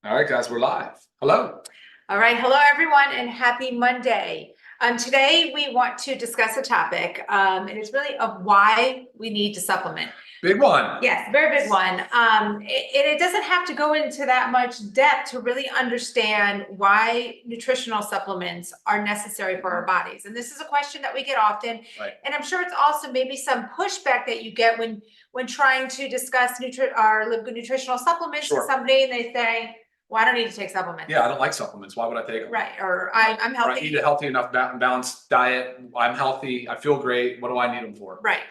All right, guys, we're live. Hello. All right. Hello, everyone, and happy Monday. Today, we want to discuss a topic, and it's really of why we need to supplement. Big one. Yes, very big one. It doesn't have to go into that much depth to really understand why nutritional supplements are necessary for our bodies. And this is a question that we get often. Right. And I'm sure it's also maybe some pushback that you get when trying to discuss Live Good nutritional supplements Sure. to somebody, and they say, well, I don't need to take supplements. Yeah, I don't like supplements. Why would I take them? Right. Or I'm Or I healthy. eat a healthy enough balanced diet. I'm healthy. I feel great. What do I need them for? Right.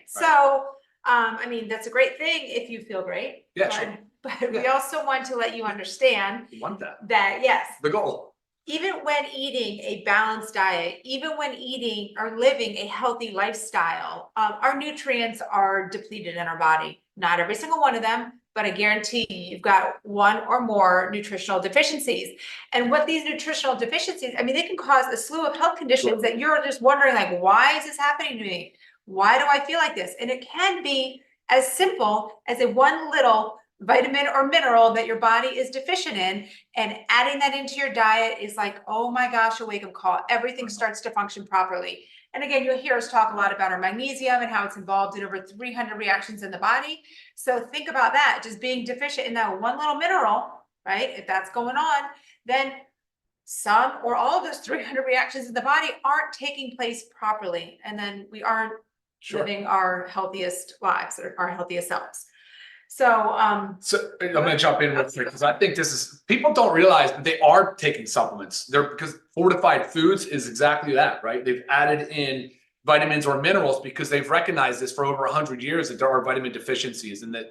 So, I mean, that's a great thing if you feel great. Yeah, but, sure. But we also want to let you understand You want that. that, yes, The goal. even when eating a balanced diet, even when eating or living a healthy lifestyle, our nutrients are depleted in our body. Not every single one of them, but I guarantee you've got one or more nutritional deficiencies. And what these nutritional deficiencies, I mean, they can cause a slew of health conditions Sure. that you're just wondering, like, why is this happening to me? Why do I feel like this? And it can be as simple as a one little vitamin or mineral that your body is deficient in, and adding that into your diet is like, oh my gosh, a wake-up call. Everything starts to function properly. And again, you'll hear us talk a lot about our magnesium and how it's involved in over 300 reactions in the body. So think about that, just being deficient in that one little mineral, right? If that's going on, then some or all of those 300 reactions in the body aren't taking place properly. And then we aren't living our healthiest lives or our healthiest selves. So I'm going to jump in real quick because I think people don't realize that they are taking supplements. Because fortified foods is exactly that, right? They've added in vitamins or minerals because they've recognized this for over 100 years that there are vitamin deficiencies, and that,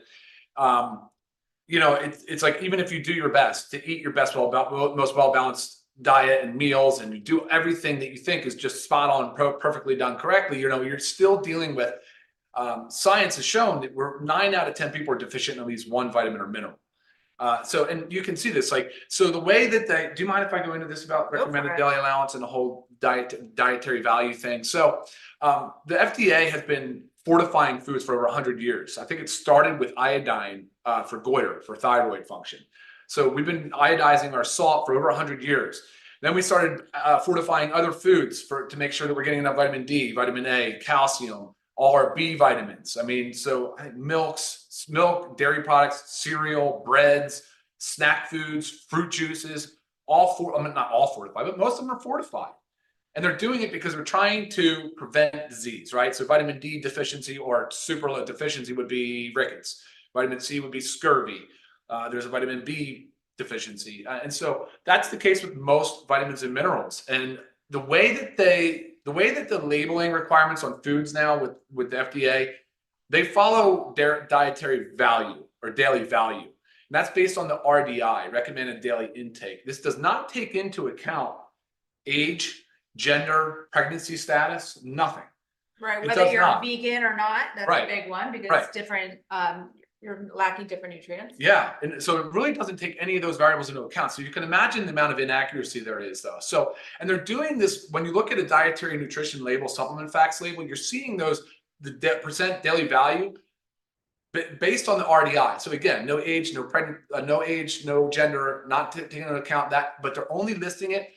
it's like, even if you do your best to eat your best, most well-balanced diet and meals, and you do everything that you think is just spot on, perfectly done correctly, you're still dealing with science has shown that 9 out of 10 people are deficient in at least one vitamin or mineral. And you can see this, so the way that do you mind if I go into this about recommended daily allowance and the whole dietary value thing? So the FDA has been fortifying foods for over 100 years. I think it started with iodine for goiter, for thyroid function. So we've been iodizing our salt for over 100 years. Then we started fortifying other foods to make sure that we're getting enough vitamin D, vitamin A, calcium, all our B vitamins. I mean, so I think milk, dairy products, cereal, breads, snack foods, fruit juices, not all fortified, but most of them are fortified. And they're doing it because we're trying to prevent disease, right? So vitamin D deficiency or super low deficiency would be rickets. Vitamin C would be scurvy. There's a vitamin B deficiency. And so that's the case with most vitamins and minerals. And the way that the labeling requirements on foods now with the FDA, they follow their dietary value or daily value. And that's based on the RDI, recommended daily intake. This does not take into account age, gender, pregnancy status, nothing. Right, whether you're a vegan or not, that's a big one because it's different. You're lacking different nutrients. Yeah, and so it really doesn't take any of those variables into account. So you can imagine the amount of inaccuracy there is, though. So, and they're doing this when you look at a dietary nutrition label, supplement facts label, you're seeing the percent daily value based on the RDI. So again, no age, no gender, not taking into account that, but they're only listing it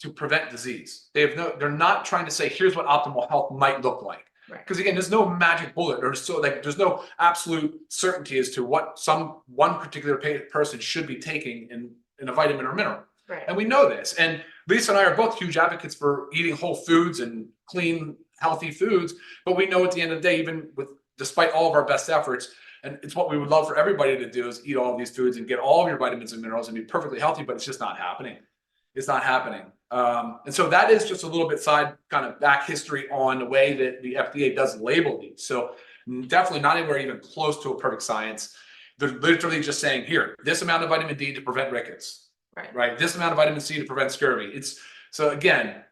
to prevent disease. They're not trying to say, here's what optimal health might look like. Because again, there's no magic bullet, there's no absolute certainty as to what one particular person should be taking in a vitamin or mineral. Right. And we know this. And Lisa and I are both huge advocates for eating whole foods and clean, healthy foods. But we know at the end of the day, despite all of our best efforts, and it's what we would love for everybody to do, is eat all of these foods and get all of your vitamins and minerals and be perfectly healthy, but it's just not happening. It's not happening. And so that is just a little bit kind of back history on the way that the FDA does label these. So definitely not anywhere even close to a perfect science. They're literally just saying, here, this amount of vitamin D to prevent rickets, right? This amount of vitamin C to prevent scurvy. So again,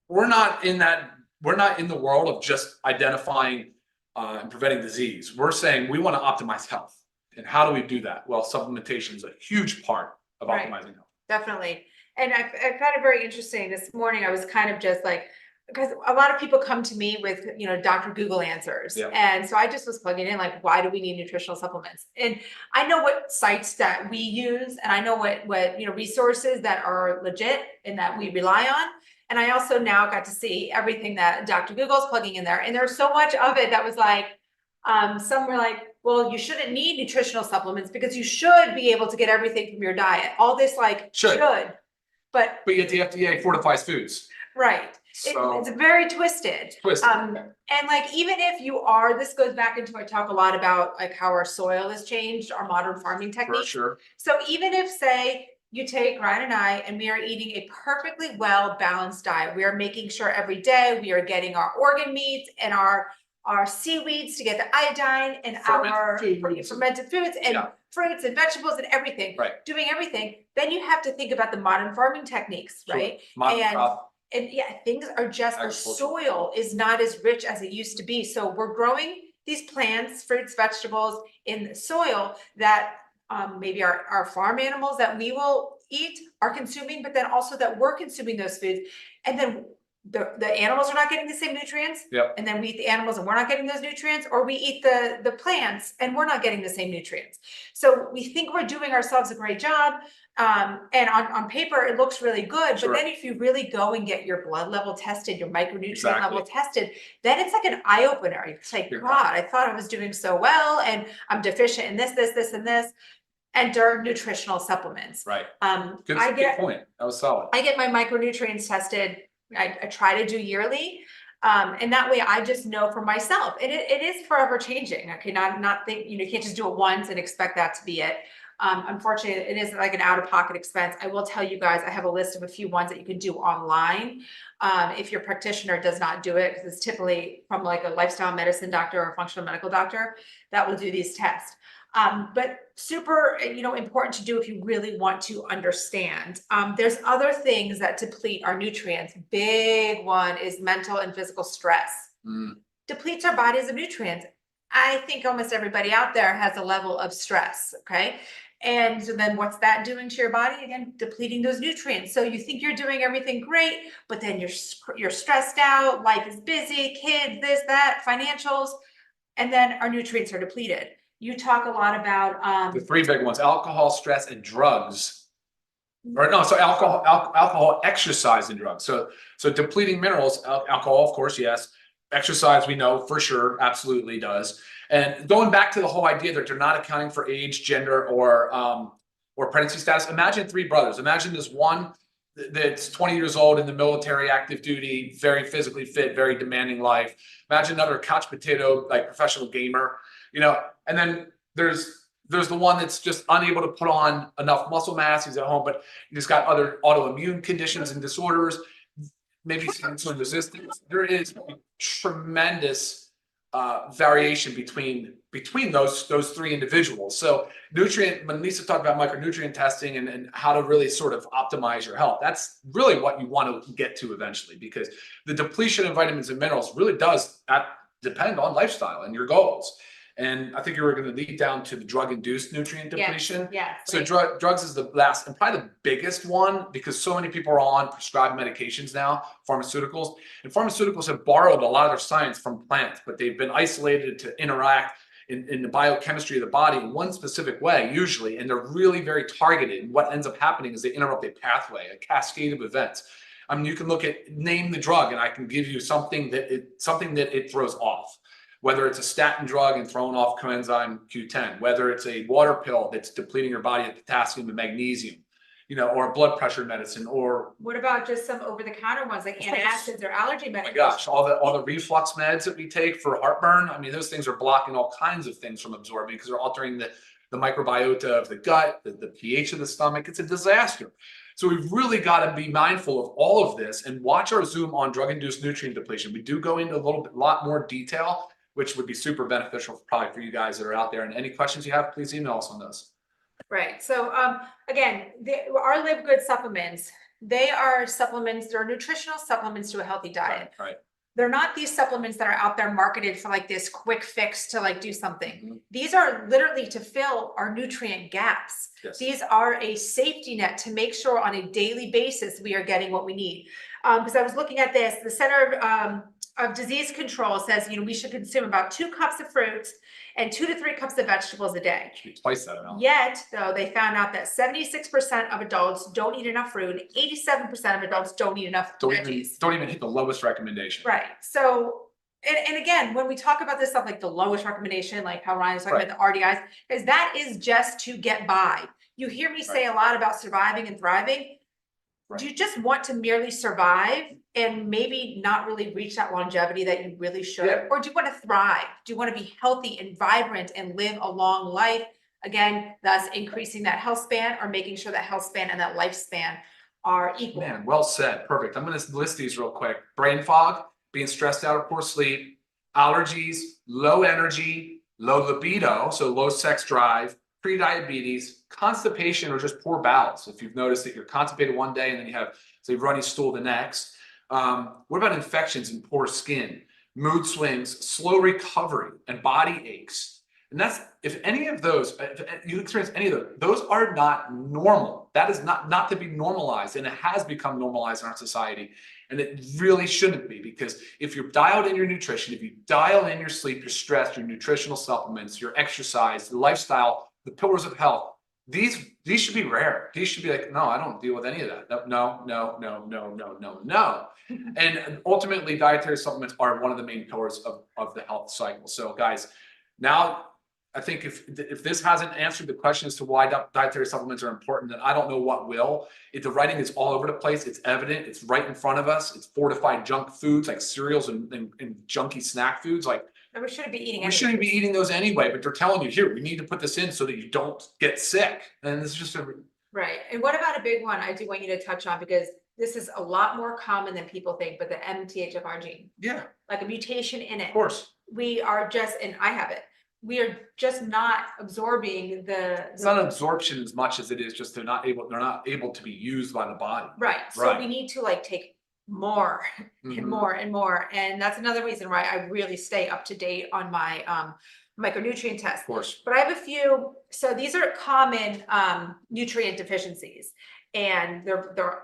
we're not in the world of just identifying and preventing disease. We're saying we want to optimize health. And how do we do that? Well, supplementation is a huge part of optimizing health. Definitely. And I found it very interesting. This morning, I was kind of just like, because a lot of people come to me with, Dr. Google answers. Yeah. And so I just was plugging in, like, why do we need nutritional supplements? And I know what sites that we use, and I know what resources that are legit and that we rely on. And I also now got to see everything that Dr. Google's plugging in there. And there's so much of it that was like, some were like, well, you shouldn't need nutritional supplements because you should be able to get everything from your diet. All this like should. But yet the FDA fortifies foods. Right. So It's very twisted. And like, even if you are, this goes back into, I talk a lot about like how our soil has changed, our modern farming techniques. for sure. So even if, say, you take Ryan and I, and we are eating a perfectly well balanced diet, we are making sure every day we are getting our organ meats and our seaweeds to get the iodine and our fermented foods and fruits and vegetables and everything, doing everything, then you have to think about the modern farming techniques, right? And yeah, things are just, our soil is not as rich as it used to be. So we're growing these plants, fruits, vegetables in the soil that maybe our farm animals that we will eat are consuming, but then also that we're consuming those foods. And then the animals are not getting the same nutrients. And then we eat the animals and we're not getting those nutrients, or we eat the plants and we're not getting the same nutrients. So we think we're doing ourselves a great job. And on paper, it looks really good. But then if you really go and get your blood level tested, your micronutrient level tested, then it's like an eye opener. It's like, God, I thought I was doing so well and I'm deficient in this, and this. Enter nutritional supplements. Good point. That was solid. I get my micronutrients tested. I try to do yearly. And that way I just know for myself, and it is forever changing. Okay. Not think, you can't just do it once and expect that to be it. Unfortunately, it is like an out-of-pocket expense. I will tell you guys, I have a list of a few ones that you can do online. If your practitioner does not do it, because it's typically from like a lifestyle medicine doctor or a functional medical doctor that will do these tests. But super, important to do if you really want to understand. There's other things that deplete our nutrients. Big one is mental and physical stress. Depletes our bodies of nutrients. I think almost everybody out there has a level of stress. Okay. And so then what's that doing to your body? Again, depleting those nutrients. So you think you're doing everything great, but then you're stressed out. Life is busy, kids, this, that, financials, and then our nutrients are depleted. You talk a lot about the three big ones: alcohol, stress, and drugs. Or no, so alcohol, exercise, and drugs. So depleting minerals, alcohol, of course, yes. Exercise, we know for sure, absolutely does. And going back to the whole idea that they're not accounting for age, gender, or pregnancy status. Imagine three brothers. Imagine this one that's 20 years old in the military, active duty, very physically fit, very demanding life. Imagine another couch potato, like professional gamer. And then there's the one that's just unable to put on enough muscle mass. He's at home, but he's got other autoimmune conditions and disorders, maybe insulin resistance. There is tremendous variation between those three individuals. So when Lisa talked about micronutrient testing and how to really sort of optimize your health, that's really what you want to get to eventually, because the depletion of vitamins and minerals really does depend on lifestyle and your goals. And I think you were going to lead down to the drug-induced nutrient depletion. So drugs is the last and probably the biggest one, because so many people are on prescribed medications now, pharmaceuticals. And pharmaceuticals have borrowed a lot of their science from plants, but they've been isolated to interact in the biochemistry of the body in one specific way, usually. And they're really very targeted. And what ends up happening is they interrupt a pathway, a cascade of events. I mean, you can name the drug, and I can give you something that it throws off. Whether it's a statin drug and throwing off coenzyme Q10, whether it's a water pill that's depleting your body of potassium and magnesium, or a blood pressure medicine, or what about just some over-the-counter ones like antacids or allergy medications? Oh my gosh, all the reflux meds that we take for heartburn. I mean, those things are blocking all kinds of things from absorbing, because they're altering the microbiota of the gut, the pH of the stomach. It's a disaster. So we've really got to be mindful of all of this and watch our Zoom on drug-induced nutrient depletion. We do go into a lot more detail, which would be super beneficial probably for you guys that are out there. And any questions you have, please email us on those. Right. So again, our Live Good supplements, they are supplements, they're nutritional supplements to a healthy diet. Right. they're not these supplements that are out there marketed for like this quick fix to like do something. Mm-hmm. These are literally to fill our nutrient gaps. Yes. These are a safety net to make sure on a daily basis we are getting what we need. Because I was looking at this, the Center of Disease Control says, we should consume about 2 cups of fruits and 2 to 3 cups of vegetables a day. Should be twice that amount. Yet, though, they found out that 76% of adults don't eat enough fruit, 87% of adults don't eat enough veggies. Don't even hit the lowest recommendation. Right. So, and again, when we talk about this stuff, like the lowest recommendation, like how Ryan is talking about the RDIs, because that is just to get by. You hear me say a lot about surviving and thriving. Right. Do you just want to merely survive and maybe not really reach that longevity that you really should? Yeah. Or do you want to thrive? Do you want to be healthy and vibrant and live a long life? Again, thus increasing that health span or making sure that health span and that lifespan are equal. Man, well said. Perfect. I'm going to list these real quick. Brain fog, being stressed out or poor sleep, allergies, low energy, low libido, so low sex drive, pre-diabetes, constipation, or just poor bowels. If you've noticed that you're constipated one day and then you have, say, runny stool the next. What about infections and poor skin, mood swings, slow recovery, and body aches? And that's, if any of those, if you experience any of those are not normal. That is not to be normalized, and it has become normalized in our society. And it really shouldn't be, because if you're dialed in your nutrition, if you dial in your sleep, your stress, your nutritional supplements, your exercise, the lifestyle, the pillars of health, these should be rare. These should be like, no, I don't deal with any of that. No. And ultimately, dietary supplements are one of the main pillars of the health cycle. So guys, now I think if this hasn't answered the question as to why dietary supplements are important, then I don't know what will. The writing is all over the place. It's evident. It's right in front of us. It's fortified junk foods like cereals and junky snack foods. Like, And we shouldn't be eating. we shouldn't be eating those anyway, but they're telling you, here, we need to put this in so that you don't get sick. And this is just Right. And what about a big one I do want you to touch on, because this is a lot more common than people think, but the MTHFR gene. Yeah. Like a mutation in it. Of course. We are just, and I have it, we are just not absorbing It's not absorption as much as it is just they're not able to be used by the body. Right. So we need to like take more and more and more. And that's another reason why I really stay up to date on my micronutrient test. Of course. But I have a few. So these are common nutrient deficiencies, and they're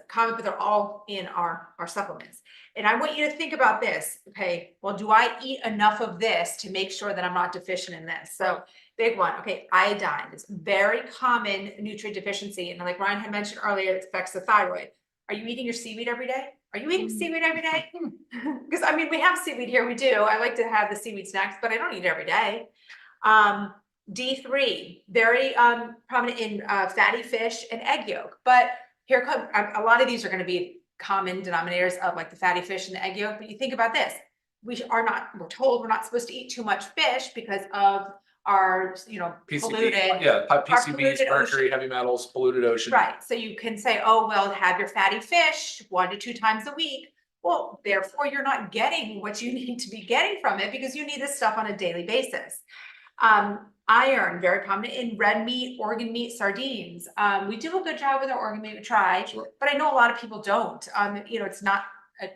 common, but they're all in our supplements. And I want you to think about this. Okay, well, do I eat enough of this to make sure that I'm not deficient in this? So big one. Okay, iodine is very common nutrient deficiency. And like Ryan had mentioned earlier, it affects the thyroid. Are you eating your seaweed every day? Are you eating seaweed every day? Because I mean, we have seaweed here. We do. I like to have the seaweed snacks, but I don't eat it every day. D3, very prominent in fatty fish and egg yolk. But here comes a lot of these are going to be common denominators of like the fatty fish and the egg yolk. But you think about this: we're told we're not supposed to eat too much fish because of our, PCB, polluted, PCBs, mercury, heavy metals, polluted ocean. Right. So you can say, oh, well, have your fatty fish 1 to 2 times a week. Well, therefore, you're not getting what you need to be getting from it, because you need this stuff on a daily basis. Iron, very prominent in red meat, organ meat, sardines. We do a good job with our organ meat, we try, but I know a lot of people don't. It's not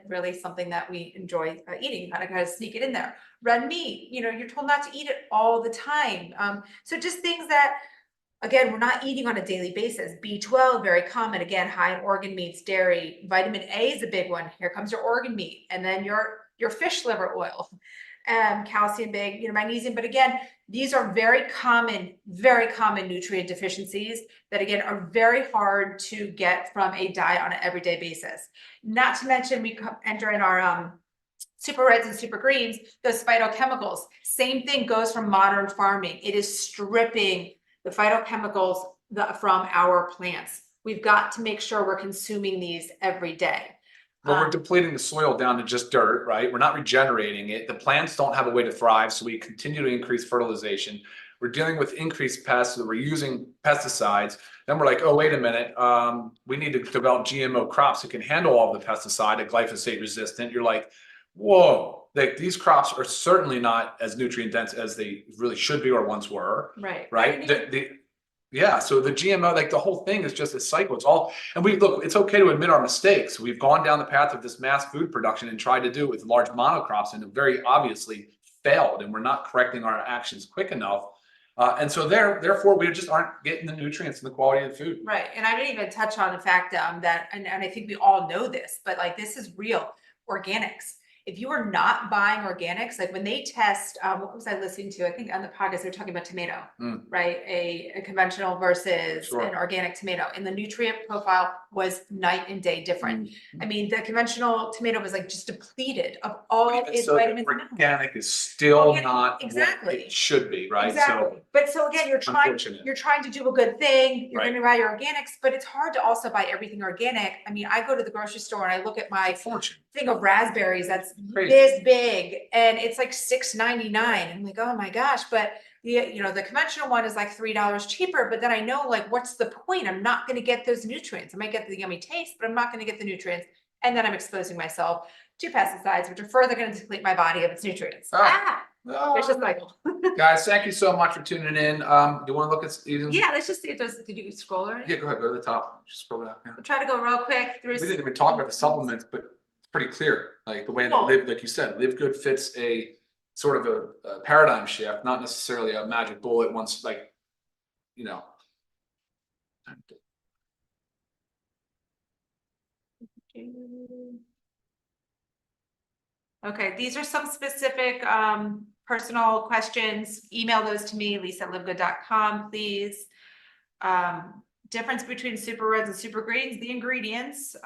really something that we enjoy eating. You kind of sneak it in there. Red meat, you're told not to eat it all the time. So just things that, again, we're not eating on a daily basis. B12, very common, again, high in organ meats, dairy. Vitamin A is a big one. Here comes your organ meat, and then your fish liver oil. Calcium, big, magnesium. But again, these are very common nutrient deficiencies that, again, are very hard to get from a diet on an everyday basis. Not to mention, we enter in our super reds and super greens, those phytochemicals. Same thing goes from modern farming. It is stripping the phytochemicals from our plants. We've got to make sure we're consuming these every day. Well, we're depleting the soil down to just dirt, right? We're not regenerating it. The plants don't have a way to thrive, so we continue to increase fertilization. We're dealing with increased pests, so we're using pesticides. Then we're like, oh, wait a minute, we need to develop GMO crops that can handle all the pesticide, and glyphosate resistant. You're like, whoa, these crops are certainly not as nutrient dense as they really should be or once were. Right. Right? Yeah, so the GMO, like the whole thing is just a cycle. It's all, and we look, it's okay to admit our mistakes. We've gone down the path of this mass food production and tried to do it with large monocrops and it very obviously failed, and we're not correcting our actions quick enough. And so therefore, we just aren't getting the nutrients and the quality of the food. Right. And I didn't even touch on the fact that, and I think we all know this, but like this is real, organics. If you are not buying organics, like when they test, what was I listening to? I think on the podcast, they're talking about tomato, right? A conventional versus an organic tomato. And the nutrient profile was night and day different. I mean, the conventional tomato was like just depleted of all its vitamins. Organic is still not exactly what it should be, right? Exactly. So, but so again, you're trying to do a good thing. You're going to buy your organics, but it's hard to also buy everything organic. I mean, I go to the grocery store and I look at my thing of raspberries that's this big and it's like $6.99. I'm like, oh my gosh, but the conventional one is like $3 cheaper, but then I know, like, what's the point? I'm not going to get those nutrients. I might get the yummy taste, but I'm not going to get the nutrients. And then I'm exposing myself to pesticides, which are further going to deplete my body of its nutrients. There's a cycle. Guys, thank you so much for tuning in. Do you want to look at Yeah, let's just see if there's, did you scroll already? Yeah, go ahead, go to the top. Just scroll down. We'll try to go real quick through. We didn't even talk about the supplements, but it's pretty clear. Like the way that Live, like you said, Live Good fits a sort of a paradigm shift, not necessarily a magic bullet once, like, you know. Okay, these are some specific personal questions. Email those to me, lisa@livegood.com, please. Difference between super reds and super greens, the ingredients.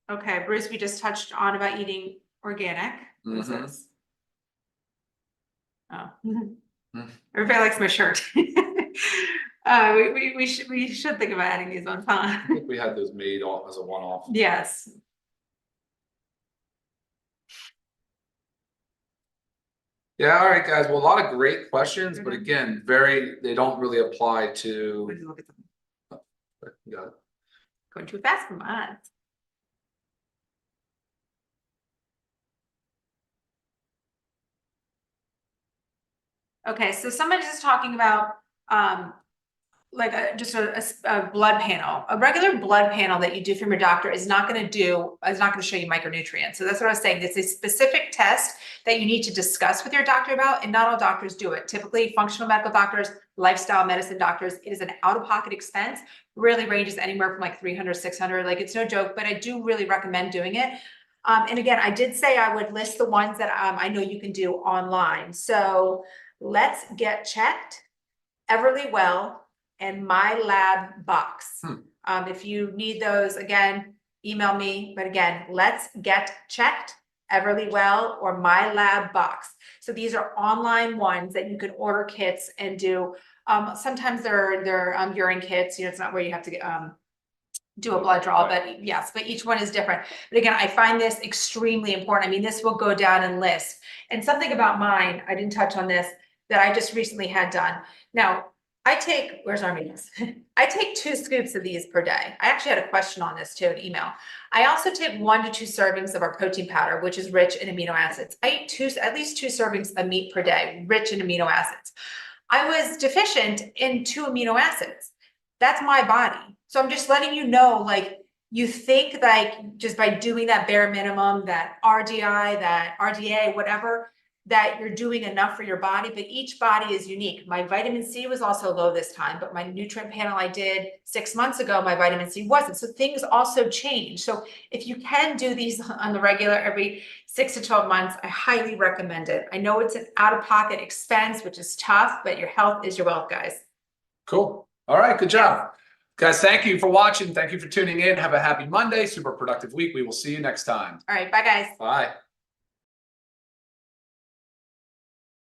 Okay, Bruce, we just touched on about eating organic. What is this? Oh, everybody likes my shirt. We should think about adding these on, huh? I think we had those made off as a one-off. Yes. Yeah, all right, guys. Well, a lot of great questions, but again, they don't really apply to. Look at them. You got it. Going too fast for my eyes. Okay, so somebody's just talking about like just a blood panel. A regular blood panel that you do from your doctor is not going to show you micronutrients. So that's what I was saying. It's a specific test that you need to discuss with your doctor about, and not all doctors do it. Typically, functional medical doctors, lifestyle medicine doctors, it is an out-of-pocket expense. Really ranges anywhere from like $300, $600. Like, it's no joke, but I do really recommend doing it. And again, I did say I would list the ones that I know you can do online. So Let's Get Checked, Everly Well, and My Lab Box. If you need those, again, email me. But again, Let's Get Checked, Everly Well, or My Lab Box. So these are online ones that you can order kits and do. Sometimes they're urine kits. It's not where you have to do a blood draw, but yes, but each one is different. But again, I find this extremely important. I mean, this will go down and list. And something about mine, I didn't touch on this, that I just recently had done. Now, I take, where's Armenia's? I take 2 scoops of these per day. I actually had a question on this too, an email. I also take 1 to 2 servings of our protein powder, which is rich in amino acids. I eat at least 2 servings of meat per day, rich in amino acids. I was deficient in 2 amino acids. That's my body. So I'm just letting you know, like, you think like just by doing that bare minimum, that RDI, that RDA, whatever, that you're doing enough for your body, but each body is unique. My vitamin C was also low this time, but my nutrient panel I did 6 months ago, my vitamin C wasn't. So things also change. So if you can do these on the regular every 6 to 12 months, I highly recommend it. I know it's an out-of-pocket expense, which is tough, but your health is your wealth, guys. Cool. All right, good job. Guys, thank you for watching. Thank you for tuning in. Have a happy Monday, super productive week. We will see you next time. All right, bye guys. Bye.